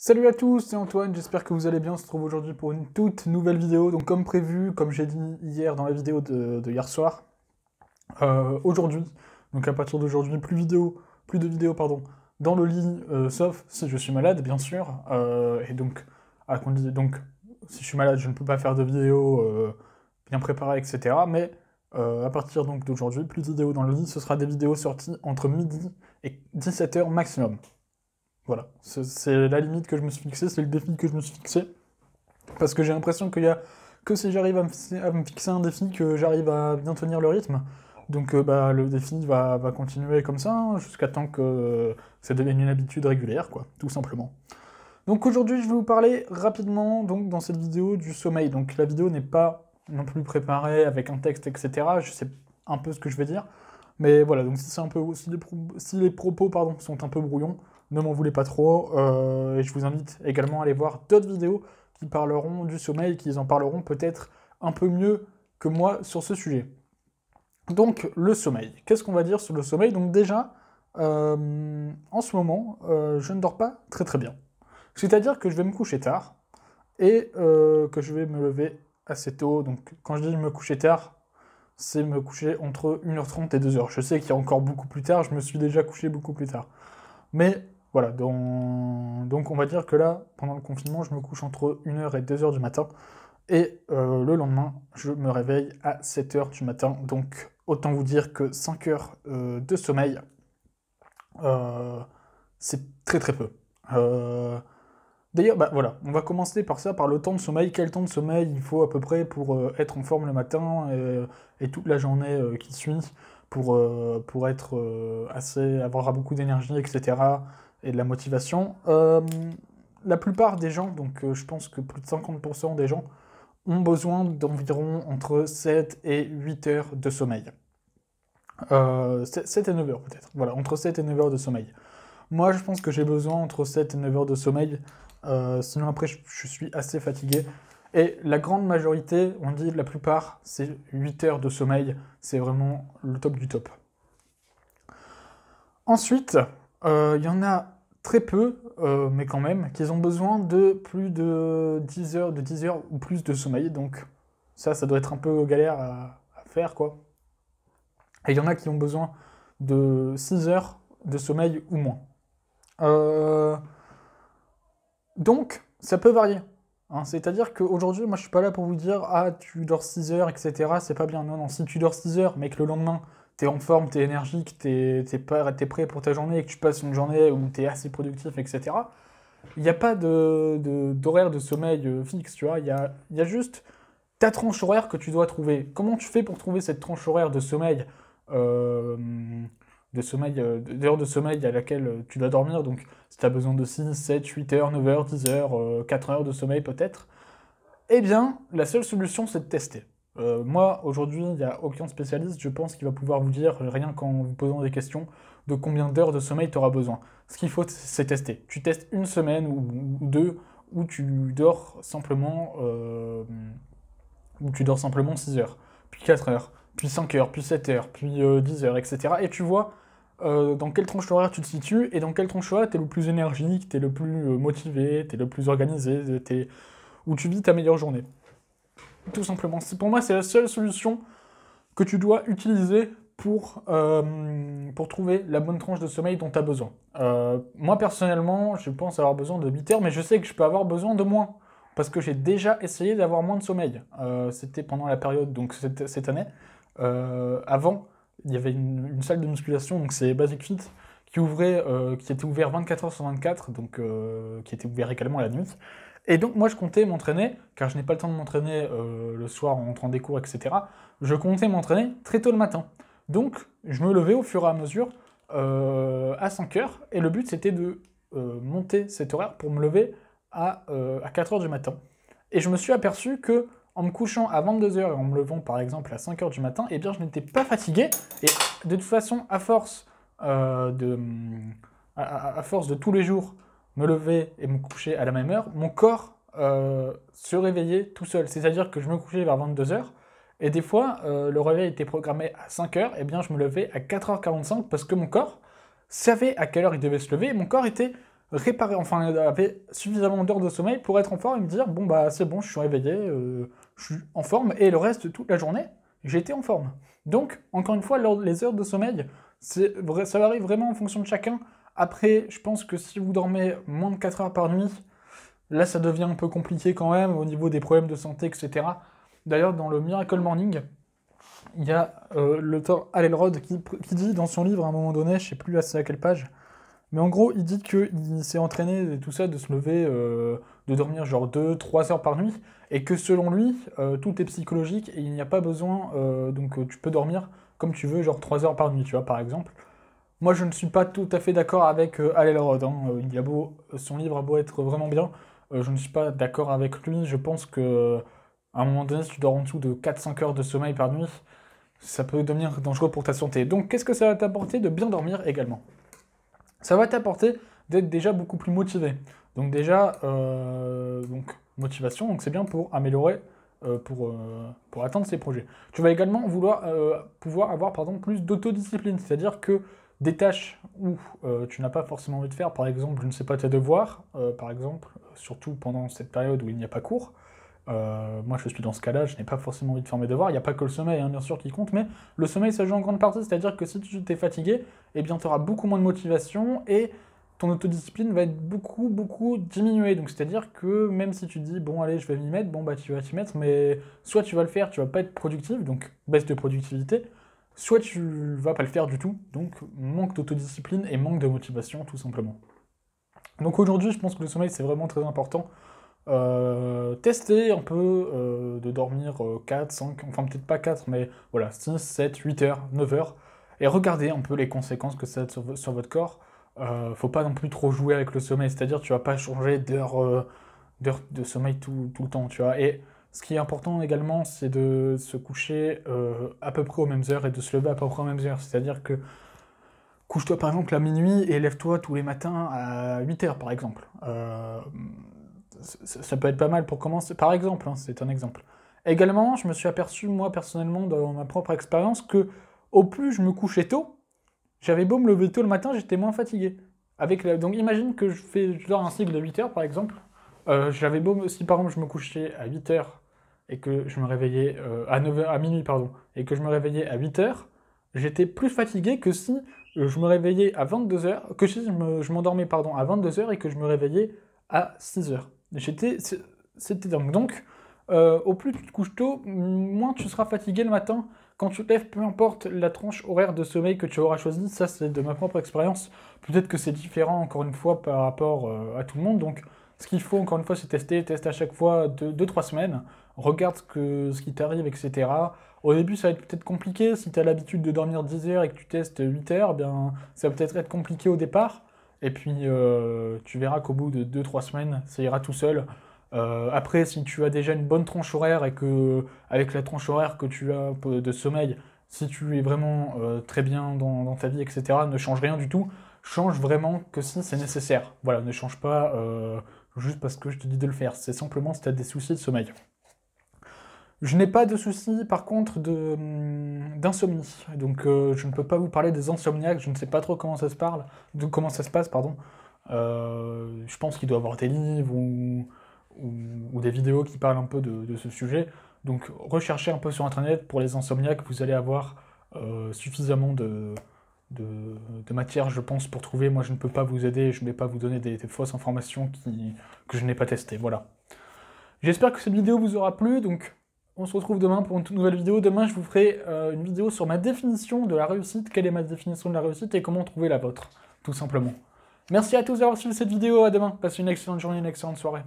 Salut à tous, c'est Antoine, j'espère que vous allez bien. On se retrouve aujourd'hui pour une toute nouvelle vidéo. Donc comme prévu, comme j'ai dit hier dans la vidéo de hier soir, aujourd'hui, donc à partir d'aujourd'hui, plus de vidéos pardon, dans le lit, sauf si je suis malade bien sûr. Et donc, donc si je suis malade, je ne peux pas faire de vidéos bien préparées, etc. Mais à partir donc d'aujourd'hui, plus de vidéos dans le lit, ce sera des vidéos sorties entre midi et 17h maximum. Voilà, c'est la limite que je me suis fixée, c'est le défi que je me suis fixé. Parce que j'ai l'impression qu'il y a que si j'arrive à me fixer un défi que j'arrive à bien tenir le rythme. Donc bah, le défi va continuer comme ça, hein, jusqu'à temps que ça devienne une habitude régulière, quoi, tout simplement. Donc aujourd'hui, je vais vous parler rapidement, donc dans cette vidéo, du sommeil. Donc la vidéo n'est pas non plus préparée avec un texte, etc. Je sais un peu ce que je vais dire. Mais voilà, donc si, si les propos pardon, sont un peu brouillons, ne m'en voulez pas trop. Et je vous invite également à aller voir d'autres vidéos qui parleront du sommeil, qui en parleront peut-être un peu mieux que moi sur ce sujet. Donc le sommeil. Qu'est-ce qu'on va dire sur le sommeil? Donc déjà, en ce moment, je ne dors pas très très bien. C'est-à-dire que je vais me coucher tard et que je vais me lever assez tôt. Donc quand je dis me coucher tard, c'est me coucher entre 1h30 et 2h. Je sais qu'il y a encore beaucoup plus tard, je me suis déjà couché beaucoup plus tard. Mais voilà, donc on va dire que là, pendant le confinement, je me couche entre 1h et 2h du matin. Et le lendemain, je me réveille à 7h du matin. Donc autant vous dire que 5 heures de sommeil, euh, c'est très très peu. D'ailleurs, bah voilà, on va commencer par ça, par le temps de sommeil. Quel temps de sommeil il faut à peu près pour être en forme le matin et toute la journée qui suit, pour être avoir beaucoup d'énergie, etc. et de la motivation. La plupart des gens, donc je pense que plus de 50% des gens, ont besoin d'environ entre 7 et 8 heures de sommeil. 7 et 9 heures peut-être, voilà, entre 7 et 9 heures de sommeil. Moi, je pense que j'ai besoin entre 7 et 9 heures de sommeil. Sinon, après, je suis assez fatigué. Et la grande majorité, on dit la plupart, c'est 8 heures de sommeil. C'est vraiment le top du top. Ensuite, il y en a très peu, mais quand même, qui ont besoin de plus de 10 heures ou plus de sommeil. Donc ça doit être un peu galère à faire, quoi. Et il y en a qui ont besoin de 6 heures de sommeil ou moins. Euh, Donc, ça peut varier. Hein. C'est-à-dire qu'aujourd'hui, moi, je suis pas là pour vous dire «Ah, tu dors 6 heures, etc. C'est pas bien». Non, non, si tu dors 6 heures, mais que le lendemain, t'es en forme, t'es énergique, t'es prêt pour ta journée et que tu passes une journée où t'es assez productif, etc., il n'y a pas d'horaire de sommeil fixe, tu vois. Il y a juste ta tranche horaire que tu dois trouver. Comment tu fais pour trouver cette tranche horaire euh, d'heures de sommeil à laquelle tu dois dormir? Donc, si tu as besoin de 6, 7, 8 heures, 9 heures, 10 heures, 4 heures de sommeil peut-être, eh bien, la seule solution, c'est de tester. Moi, aujourd'hui, il n'y a aucun spécialiste, je pense, qui va pouvoir vous dire, rien qu'en vous posant des questions, de combien d'heures de sommeil tu auras besoin. Ce qu'il faut, c'est tester. Tu testes une semaine ou deux où tu dors simplement, où tu dors simplement 6 heures, puis 4 heures, puis 5 heures, puis 7 heures, puis 10 heures, etc. Et tu vois dans quelle tranche horaire tu te situes et dans quelle tranche horaire tu es le plus énergique, tu es le plus motivé, tu es le plus organisé, où tu vis ta meilleure journée. Tout simplement. Pour moi, c'est la seule solution que tu dois utiliser pour trouver la bonne tranche de sommeil dont tu as besoin. Moi, personnellement, je pense avoir besoin de 8 heures, mais je sais que je peux avoir besoin de moins. Parce que j'ai déjà essayé d'avoir moins de sommeil. C'était pendant la période, donc cette année. Avant, il y avait une salle de musculation, donc c'est Basic Fit, qui était ouvert 24 heures sur 24, donc qui était ouvert également la nuit. Et donc moi je comptais m'entraîner, car je n'ai pas le temps de m'entraîner le soir en rentrant des cours, etc. Je comptais m'entraîner très tôt le matin. Donc je me levais au fur et à mesure à 5 heures, et le but c'était de monter cet horaire pour me lever à 4 heures du matin. Et je me suis aperçu que en me couchant à 22 heures et en me levant par exemple à 5 heures du matin, eh bien je n'étais pas fatigué. Et de toute façon, à force de tous les jours me lever et me coucher à la même heure, mon corps se réveillait tout seul. C'est-à-dire que je me couchais vers 22 heures et des fois, le réveil était programmé à 5 heures, et bien je me levais à 4h45 parce que mon corps savait à quelle heure il devait se lever et mon corps était réparé, enfin avait suffisamment d'heures de sommeil pour être en forme et me dire bon bah c'est bon, je suis réveillé, je suis en forme et le reste de toute la journée, j'étais en forme. Donc encore une fois, les heures de sommeil, ça varie vraiment en fonction de chacun. Après, je pense que si vous dormez moins de 4 heures par nuit, là ça devient un peu compliqué quand même au niveau des problèmes de santé, etc. D'ailleurs, dans le Miracle Morning, il y a l'auteur Hal Elrod qui dit dans son livre à un moment donné, je sais plus à quelle page, mais en gros, il dit qu'il s'est entraîné et tout ça de se lever, de dormir genre 2-3 heures par nuit, et que selon lui, tout est psychologique et il n'y a pas besoin, donc tu peux dormir comme tu veux, genre 3 heures par nuit, tu vois, par exemple. Moi, je ne suis pas tout à fait d'accord avec Hal Elrod, hein. Son livre a beau être vraiment bien, je ne suis pas d'accord avec lui. Je pense que à un moment donné, si tu dors en dessous de 4-5 heures de sommeil par nuit, ça peut devenir dangereux pour ta santé. Donc, qu'est-ce que ça va t'apporter de bien dormir également? Ça va t'apporter d'être déjà beaucoup plus motivé. Donc déjà, motivation, donc c'est bien pour améliorer, pour atteindre ses projets. Tu vas également pouvoir avoir plus d'autodiscipline, c'est-à-dire que des tâches où tu n'as pas forcément envie de faire, par exemple, je ne sais pas, tes devoirs, par exemple, surtout pendant cette période où il n'y a pas cours. Moi, je suis dans ce cas-là, je n'ai pas forcément envie de faire mes devoirs. Il n'y a pas que le sommeil, hein, bien sûr, qui compte, mais le sommeil, ça joue en grande partie. C'est-à-dire que si tu t'es fatigué, eh bien, tu auras beaucoup moins de motivation et ton autodiscipline va être beaucoup, beaucoup diminuée. Donc, c'est-à-dire que même si tu te dis, bon, allez, je vais m'y mettre, bon, bah, tu vas t'y mettre, mais soit tu vas le faire, tu vas pas être productif, donc baisse de productivité, soit tu vas pas le faire du tout, donc manque d'autodiscipline et manque de motivation, tout simplement. Donc, aujourd'hui, je pense que le sommeil, c'est vraiment très important. Tester un peu de dormir 4, 5, enfin peut-être pas 4, mais voilà, 6, 7, 8 heures, 9 heures, et regardez un peu les conséquences que ça a sur votre corps. Faut pas non plus trop jouer avec le sommeil, c'est-à-dire tu vas pas changer d'heure de sommeil tout le temps, tu vois. Et ce qui est important également, c'est de se coucher à peu près aux mêmes heures et de se lever à peu près aux mêmes heures, c'est-à-dire que couche-toi par exemple à minuit et lève-toi tous les matins à 8 heures par exemple. Ça peut être pas mal pour commencer, par exemple, hein, c'est un exemple. Également, je me suis aperçu, moi, personnellement, dans ma propre expérience, que au plus je me couchais tôt, j'avais beau me lever tôt le matin, j'étais moins fatigué. Donc imagine que je dors un cycle de 8 heures, par exemple. Si par exemple je me couchais à 8 heures et que je me réveillais à 9 heures, à minuit, pardon, et que je me réveillais à 8 heures, j'étais plus fatigué que si je me réveillais à 22 heures, que si je m'endormais, pardon, à 22 heures et que je me réveillais à 6 heures. C'était dingue. Donc, au plus tu te couches tôt, moins tu seras fatigué le matin. Quand tu te lèves, peu importe la tranche horaire de sommeil que tu auras choisi, ça c'est de ma propre expérience. Peut-être que c'est différent encore une fois par rapport à tout le monde. Donc, ce qu'il faut encore une fois, c'est teste à chaque fois 2-3 semaines. Regarde ce qui t'arrive, etc. Au début, ça va être peut-être compliqué. Si tu as l'habitude de dormir 10 heures et que tu testes 8 heures, bien, ça va peut-être être compliqué au départ. Et puis, tu verras qu'au bout de 2-3 semaines, ça ira tout seul. Après, si tu as déjà une bonne tranche horaire et que, avec la tranche horaire que tu as de sommeil, si tu es vraiment très bien dans ta vie, etc., ne change rien du tout. Change vraiment que si c'est nécessaire. Voilà, ne change pas juste parce que je te dis de le faire. C'est simplement si tu as des soucis de sommeil. Je n'ai pas de soucis, par contre, d'insomnie. Donc, je ne peux pas vous parler des insomniaques. Je ne sais pas trop comment ça se passe, pardon. Je pense qu'il doit y avoir des livres ou des vidéos qui parlent un peu de ce sujet. Donc, recherchez un peu sur Internet pour les insomniaques. Vous allez avoir suffisamment de matière, je pense, pour trouver. Moi, je ne peux pas vous aider. Je ne vais pas vous donner des fausses informations que je n'ai pas testées. Voilà. J'espère que cette vidéo vous aura plu. Donc, on se retrouve demain pour une toute nouvelle vidéo. Demain, je vous ferai une vidéo sur ma définition de la réussite. Quelle est ma définition de la réussite et comment trouver la vôtre, tout simplement. Merci à tous d'avoir suivi cette vidéo. À demain. Passez une excellente journée, une excellente soirée.